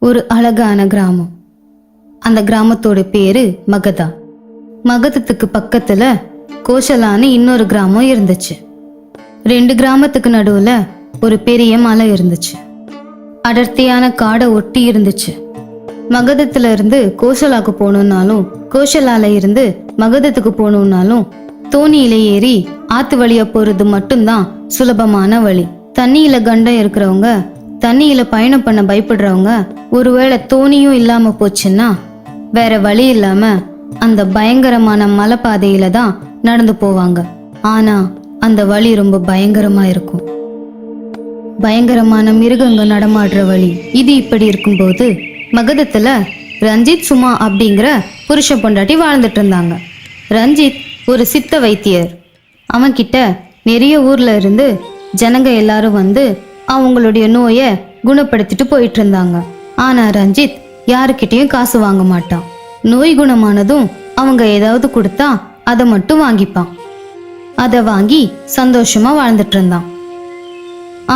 ஒரு அழகான கிராமம். அந்த கிராமத்தோட பேரு மகதா. மகதத்துக்கு பக்கத்துல கோஷலான்னு இன்னொரு கிராமம் இருந்துச்சு. 2 கிராமத்துக்கு நடுவுல ஒரு பெரிய மலை இருந்துச்சு. அடர்த்தியான காடை ஒட்டி இருந்துச்சு. மகதத்துல இருந்து கோஷலாக்கு போகணும்னாலும் கோஷலால இருந்து மகதத்துக்கு போகணும்னாலும் தோணியில ஏறி ஆத்து வழியா போறது மட்டும்தான் சுலபமான வழி. தண்ணியில கண்டம் இருக்கிறவங்க, தண்ணியில பயணம் பண்ண பயப்படுறவங்க, ஒருவேளை தோணியும் இல்லாம போச்சுன்னா வேற வழி இல்லாம அந்த பயங்கரமான மலைப்பாதையில தான் நடந்து போவாங்க. ஆனா அந்த வழி ரொம்ப பயங்கரமா இருக்கும். பயங்கரமான மிருகங்க நடமாடுற வழி. இது இப்படி இருக்கும்போது மகதத்துல ரஞ்சித் சுமா அப்படிங்கிற புருஷ பொண்டாட்டி வாழ்ந்துட்டு இருந்தாங்க. ரஞ்சித் ஒரு சித்த வைத்தியர். அவன்கிட்ட நிறைய ஊர்ல இருந்து ஜனங்க எல்லாரும் வந்து அவங்களுடைய நோயை குணப்படுத்திட்டு போயிட்டு இருந்தாங்க. ஆனா ரஞ்சித் யாருக்கிட்டையும் காசு வாங்க மாட்டான். நோய் குணமானதும் அவங்க ஏதாவது கொடுத்தா அதை மட்டும் வாங்கிப்பான். அதை வாங்கி சந்தோஷமா வாழ்ந்துட்டு இருந்தான்.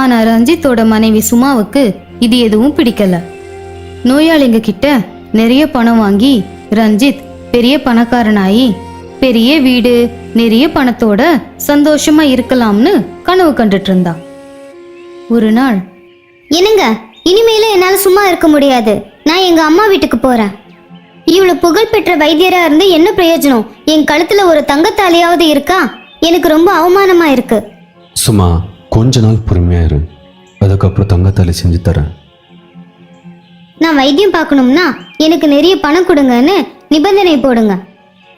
ஆனா ரஞ்சித்தோட மனைவி சுமாவுக்கு இது எதுவும் பிடிக்கல. நோயாளிங்க கிட்ட நிறைய பணம் வாங்கி ரஞ்சித் பெரிய பணக்காரனாயி பெரிய வீடு நிறைய பணத்தோட சந்தோஷமா இருக்கலாம்னு கனவு கண்டுட்டு இருந்தான். ஒரு நாள், என்னங்க, இனிமேல என்னால சும்மா இருக்க முடியாது. நான் எங்க அம்மா வீட்டுக்கு போறேன். இவ்வளவு புகழ்பெற்ற வைத்தியரா இருந்து என்ன பிரயோஜனம்? என் கழுத்துல ஒரு தங்கத்தாலியாவது இருக்கா? எனக்கு ரொம்ப அவமானமா இருக்கு. சும்மா கொஞ்ச நாள் பொறுமையா இரு, அதுக்கப்புறம் தங்கத்தாலி செஞ்சு தரேன். நான் வைத்தியம் பார்க்கணும்னா எனக்கு நிறைய பணம் கொடுங்கன்னு நிபந்தனை போடுங்க.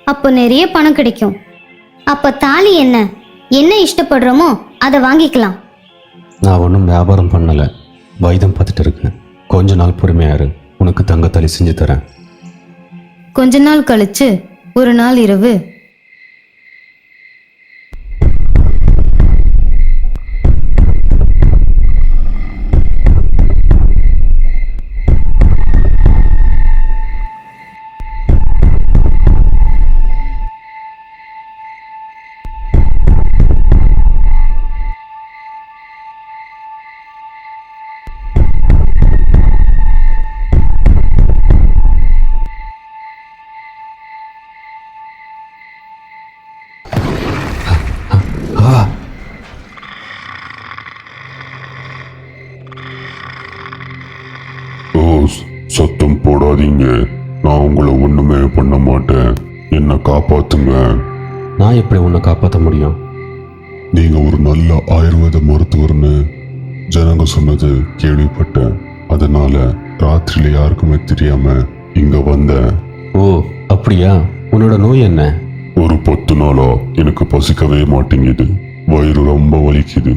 அப்போ நிறைய பணம் கிடைக்கும். அப்ப தாலி என்ன இஷ்டப்படுறோமோ அதை வாங்கிக்கலாம். நான் ஒன்றும் வியாபாரம் பண்ணலை, வைத்தியம் பார்த்துட்டு இருக்கேன். கொஞ்ச நாள் பொறுமையா இரு, உனக்கு தங்கத்தாலி செஞ்சு தரேன். கொஞ்ச நாள் கழிச்சு ஒரு நாள் இரவு சத்தம் போடாதீங்க, நான் உங்களை ஒண்ணுமே பண்ண மாட்டேன். என்ன காப்பாத்துங்க. நான் எப்படி உன்னை காப்பாற்ற முடியும்? நீங்க ஒரு நல்ல ஆயுர்வேத மருத்துவர்னு ஜனங்க சொன்னது கேள்விப்பட்டேன். அதனால ராத்திரியில யாருக்குமே தெரியாம இங்க வந்தேன். ஓ அப்படியா? உன்னோட நோய் என்ன? ஒரு 10 நாளா எனக்கு பசிக்கவே மாட்டேங்குது. வயிறு ரொம்ப வலிக்குது.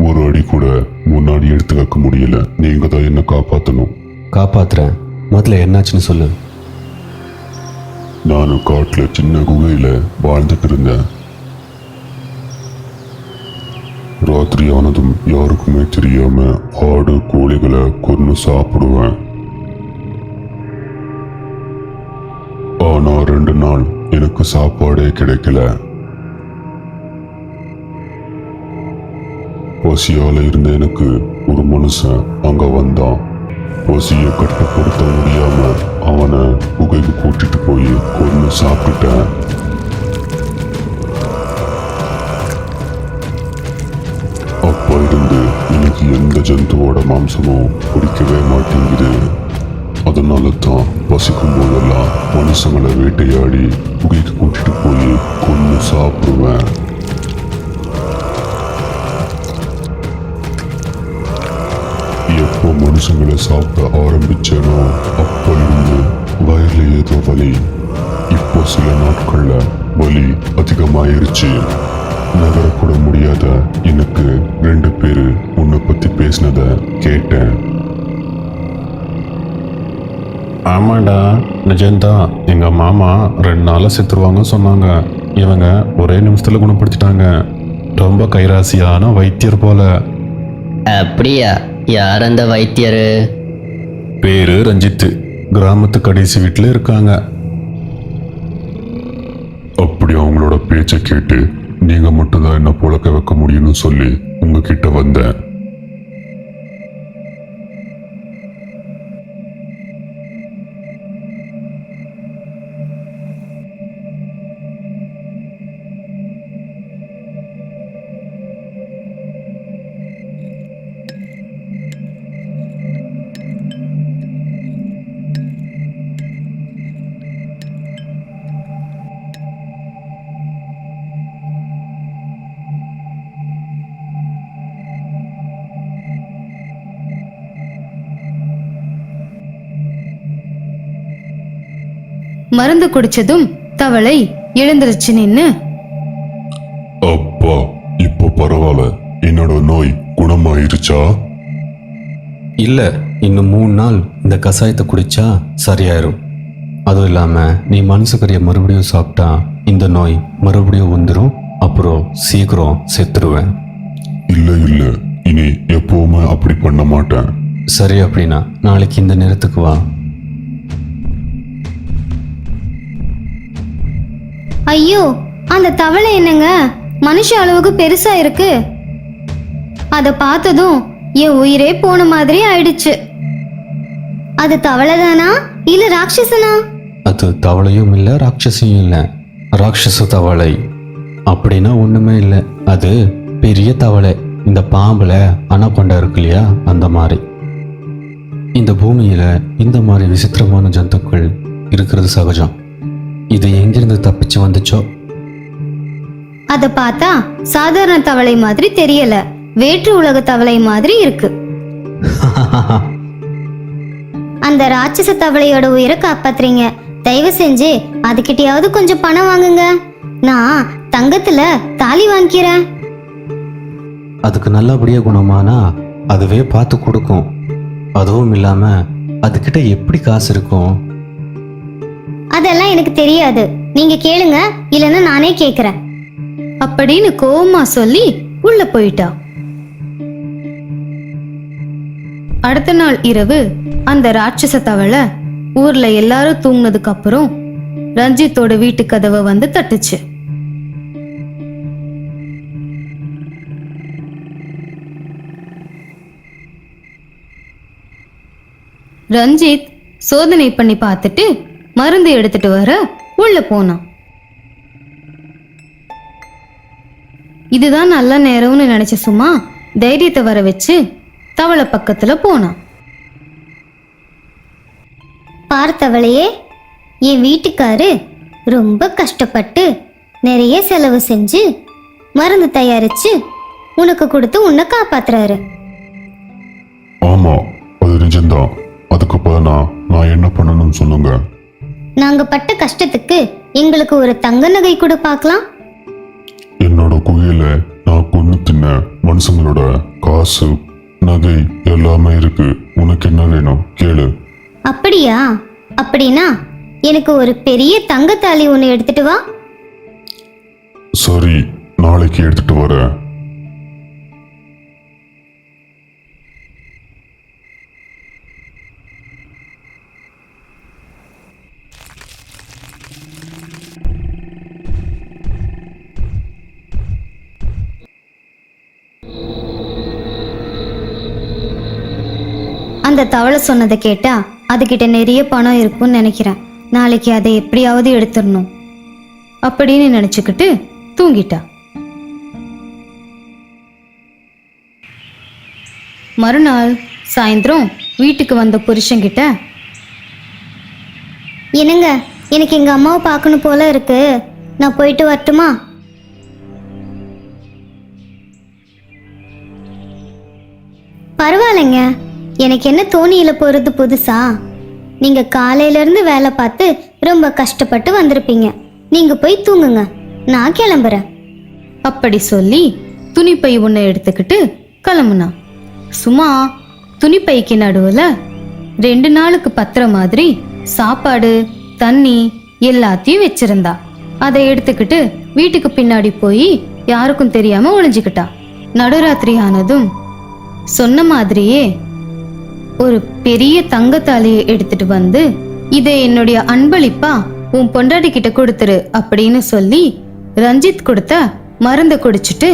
ஒரு அடி கூட முன்னாடி எடுத்து வைக்க முடியல. நீங்க தான் என்ன காப்பாத்தணும். காப்பாத்துறேன். முதல்ல என்னாச்சுன்னு சொல்லு. நானும் காட்டுல சின்ன குகையில வாழ்ந்துட்டு இருந்தேன். ராத்திரி ஆனதும் யாருக்குமே தெரியாம ஆடு கோழிகளை கொன்னு சாப்பிடுவேன். ஆனா 2 நாள் எனக்கு சாப்பாடே கிடைக்கல. பசியால இருந்த எனக்கு ஒரு மனுஷன் அங்க வந்தான். பசியை கட்டுப்படுத்த முடியாம அவனை குகைக்கு கூட்டிட்டு போய் கொன்னு சாப்பிட்டுட்டேன். அப்ப இருந்து எனக்கு எந்த ஜந்துவோட மாம்சமும் பிடிக்கவே மாட்டேங்குது. அதனால தான் பசிக்கும் போதெல்லாம் மனுஷங்களை வேட்டையாடி குகைக்கு கூட்டிட்டு போய் கொன்னு சாப்பிடுவேன். எப்போ மனுஷங்களை சாப்பிட ஆரம்பிச்சேனோ அப்ப இருந்து வயர்ல ஏதோ வலி. இப்போ சில நாட்கள்ல வலி அதிகமாயிருச்சு. நகரக்கூட முடியாத எனக்கு 2 பேரு உன்னை பத்தி பேசினத கேட்டேன். ஆமாண்டா, நிஜம்தான். எங்க மாமா 2 நாளா செத்துருவாங்கன்னு சொன்னாங்க. இவங்க ஒரே நிமிஷத்துல குணப்படுத்திட்டாங்க. ரொம்ப கைராசியான வைத்தியர் போல. அப்படியா? யார் அந்த வைத்தியரு? பேரு ரஞ்சித். கிராமத்து கடைசி வீட்டில் இருக்காங்க. அப்படி அவங்களோட பேச்சை கேட்டு நீங்க மட்டும்தான் என்ன புழக்க வைக்க முடியும்னு சொல்லி உங்ககிட்ட வந்தேன். மருந்து குடிச்சதும் தவளை எழுந்திருச்சு நின்னு, அப்பா, இப்போ பரவாயில்ல. என்னோட நோய் குணமாயிருச்சா? இல்ல, இன்னும் 3 நாள் இந்த கஷாயத்தை குடிச்சா சரியாயிரும். அதுவும் இல்லாம நீ மனசுக்கறிய மறுபடியும் சாப்பிட்டா இந்த நோய் மறுபடியும் வந்துடும். அப்புறம் சீக்கிரம் செத்துருவேன். இல்ல, இனி எப்பவுமே அப்படி பண்ண மாட்டேன். சரி, அப்படின்னா நாளைக்கு இந்த நேரத்துக்கு வா. ஐயோ, அந்த தவளை என்னங்க மனுஷ அளவுக்கு பெருசா இருக்கு. அத பார்த்ததும் என் உயிரே போன மாதிரி ஆயிடுச்சு. அது தவளை தானா இல்ல ராட்சசனா? அது தவளையும் இல்லை, ராட்சசியும் இல்லை. ராட்சச தவளை அப்படின்னா ஒண்ணுமே இல்லை. அது பெரிய தவளை. இந்த பாம்புல அனகொண்டா இருக்கு இல்லையா, அந்த மாதிரி. இந்த பூமியில இந்த மாதிரி விசித்திரமான ஜந்துக்கள் இருக்கிறது சகஜம். இது எங்கிருந்து தப்பிச்சு வந்துச்சோ? அத பார்த்தா சாதாரண தவளை மாதிரி தெரியல, வேற்று உலக தவளை மாதிரி இருக்கு. அந்த ராட்சச தவளையோட உயிரை காப்பாத்துறீங்க. தயவு செஞ்சு அதுகிட்டயாவது கொஞ்சம் பணம் வாங்குங்க. நான் தங்கத்துல தாலி வாங்கிக்கிறேன். அதுக்கு நல்லபடியா குணமானா அதுவே பார்த்து கொடுக்கும். அதுவும் இல்லாம அதுகிட்ட எப்படி காசு இருக்கும்? அதெல்லாம் எனக்கு தெரியாது. நீங்க கேளுங்க, இல்லைன்னா நானே கேக்குறேன் அப்படின்னு கோவமா சொல்லி உள்ள போயிட்டா. அடுத்த நாள் இரவு அந்த ராட்சச தவளை ஊர்ல எல்லாரும் தூங்குனதுக்கு அப்புறம் ரஞ்சித்தோட வீட்டு கதவை வந்து தட்டுச்சு. ரஞ்சித் சோதனை பண்ணி பார்த்துட்டு மருந்து எடுத்துட்டு வர உள்ள போனான். இதுதான் நல்ல நேரம்னு நினைச்ச சும்மா தைரியத்தை வர வச்சு தவளை பக்கத்துல போனான். பார்த்தவளையே, என் வீட்டுக்காரு ரொம்ப கஷ்டப்பட்டு நிறைய செலவு செஞ்சு மருந்து தயாரிச்சு உனக்கு கொடுத்து உன்னை காப்பாத்துறாரு. ஆமா, அது நிஜம்தான். அதுக்கு பதிலா நான் என்ன பண்ணணும்னு சொல்லுங்க. நாங்க பட்ட கஷ்டத்துக்கு எங்களுக்கு ஒரு தங்க நகை கூட பார்க்கலாம். என்னோட குகையில நான் கொன்னு தின்ன மனுஷங்களோட காசு, நகை எல்லாமே இருக்கு. உனக்கு என்ன வேணும் கேளு. அப்படியா? அப்படின்னா எனக்கு ஒரு பெரிய தங்கத்தாலி ஒன்று எடுத்துட்டு வா. சரி, நாளைக்கு எடுத்துட்டு வரேன். அந்த தவளை சொன்னதை கேட்டா அதுகிட்ட நிறைய பணம் இருக்கும்னு நினைக்கிறேன். நாளைக்கு அதை எப்படியாவது எடுத்துடணும் அப்படின்னு நினைச்சுக்கிட்டு தூங்கிட்டா. மறுநாள் சாயந்தரம் வீட்டுக்கு வந்த புருஷன்கிட்ட, என்னங்க, எனக்கு எங்க அம்மாவை பார்க்கணும் போல இருக்கு. நான் போயிட்டு வரட்டுமா? பரவாயில்லைங்க, எனக்கு என்ன தோணியில போறது புதுசா? நீங்க காலையில இருந்து வேலை பார்த்து ரொம்ப கஷ்டப்பட்டு வந்திருப்பீங்க. நீங்க போய் தூங்குங்க, நான் கிளம்புறேன். அப்படி சொல்லி துணிப்பை ஒன்றை எடுத்துக்கிட்டு கிளம்புனா. சும்மா துணிப்பைக்கு நடுவுல 2 நாளுக்கு பத்துற மாதிரி சாப்பாடு, தண்ணி எல்லாத்தையும் வச்சிருந்தா. அதை எடுத்துக்கிட்டு வீட்டுக்கு பின்னாடி போய் யாருக்கும் தெரியாம ஒளிஞ்சுக்கிட்டா. நடுராத்திரி ஆனதும் சொன்ன மாதிரியே ஒரு பெரிய தங்கத்தாலியை எடுத்துட்டு வந்து, இதை என்னுடைய அன்பளிப்பா உன் பொண்டாட்டி கிட்ட கொடுத்துரு அப்படின்னு சொல்லி ரஞ்சித் கொடுத்த மருந்தை குடிச்சிட்டு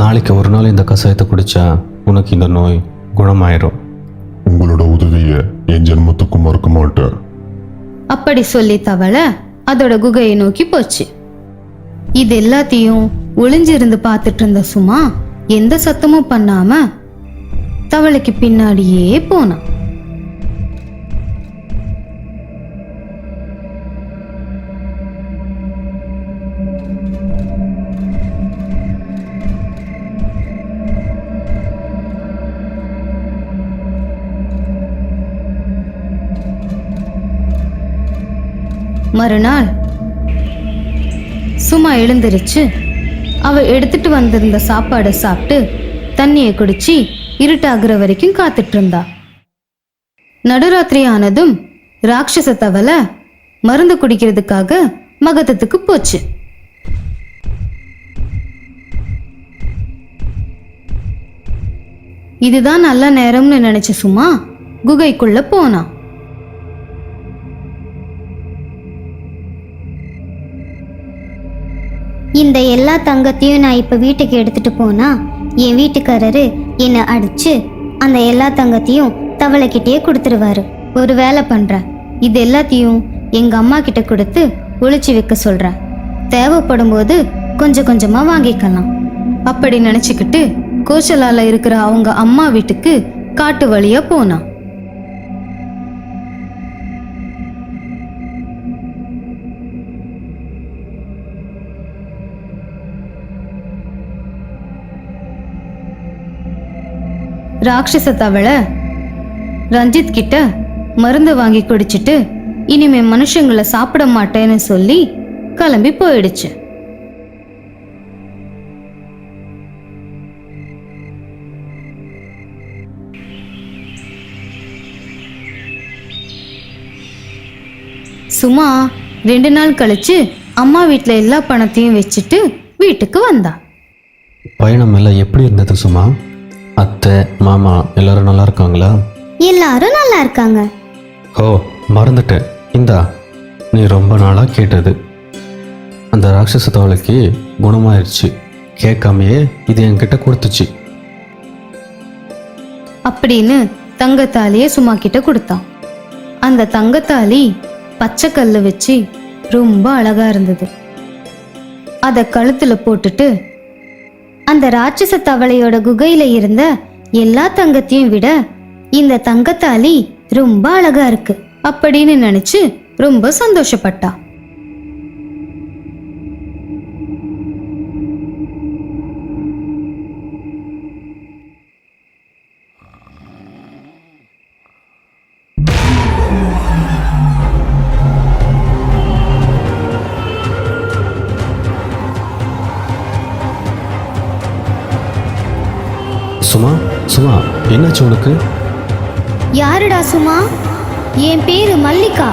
நாளைக்கு ஒரு நாள் இந்த கஷாயத்தை குடிச்சா உனக்கு இந்த நோய் குணமாயிரும். உங்களோட உதவியை என் ஜென்மத்துக்கு மறக்க மாட்டேன். அப்படி சொல்லி தவளை அதோட குகையை நோக்கி போச்சு. இது எல்லாத்தையும் ஒளிஞ்சிருந்து பார்த்துட்டு இருந்த சுமா எந்த சத்தமும் பண்ணாம தவளைக்கு பின்னாடியே போனான். மறுநாள் சுமா எழுந்திருச்சு அவ எடுத்துட்டு வந்திருந்த சாப்பாடை சாப்பிட்டு தண்ணியை குடிச்சு இருட்டாகிற வரைக்கும் காத்துட்டு இருந்தா. நடுராத்திரி ஆனதும் ராட்சச தவளை மருந்து குடிக்கிறதுக்காக மகதத்துக்கு போச்சு. இதுதான் நல்ல நேரம்னு நினைச்ச சுமா குகைக்குள்ள போனா. இந்த எல்லா தங்கத்தையும் நான் இப்ப வீட்டுக்கு எடுத்துட்டு போனா என் வீட்டுக்காரரு என்னை அடிச்சு அந்த எல்லா தங்கத்தையும் தவளைக்கிட்டே கொடுத்துருவாரு. ஒரு வேலை பண்றேன், இது எல்லாத்தையும் எங்க அம்மா கிட்ட கொடுத்து ஒளிச்சு வைக்க சொல்றேன். தேவைப்படும் போது கொஞ்சம் கொஞ்சமா வாங்கிக்கலாம். அப்படி நினைச்சுக்கிட்டு கோசலால இருக்கிற அவங்க அம்மா வீட்டுக்கு காட்டு வழியா போனா. ராட்சச தவளை ரஞ்சித் கிட்ட மருந்து வாங்கி குடிச்சிட்டு இனிமே மனுஷங்களை சாப்பிட மாட்டேன்னு சொல்லி கிளம்பி போயிடுச்சு. சுமா 2 நாள் கழிச்சு அம்மா வீட்டில் எல்லா பணத்தையும் வச்சுட்டு வீட்டுக்கு வந்தா. பயணம் எல்லாம் எப்படி இருந்தது சுமா? அத்தை மாமா எல்லாரும் நல்லா இருக்காங்களா? எல்லாரும் நல்லா இருக்காங்க. ஓ மறந்துட்டேன், இந்தா நீ ரொம்ப நாளாக கேட்டது. அந்த ராட்சச தவளைக்கு குணமாயிருச்சு. கேட்காமையே இது என்கிட்ட கொடுத்துச்சு. அப்படின்னு தங்கத்தாலியை சுமா கிட்ட கொடுத்தான். அந்த தங்கத்தாலி பச்சை கல்லு வச்சு ரொம்ப அழகா இருந்தது. அத கழுத்துல போட்டுட்டு அந்த ராட்சச தவளையோட குகையில இருந்த எல்லா தங்கத்தையும் விட இந்த தங்கத்தாலி ரொம்ப அழகா இருக்கு அப்படின்னு நினைச்சு ரொம்ப சந்தோஷப்பட்டா. சுமா சுமா என்னாச்சு உனக்கு? யாருடா சுமா? என் பேரு மல்லிகா.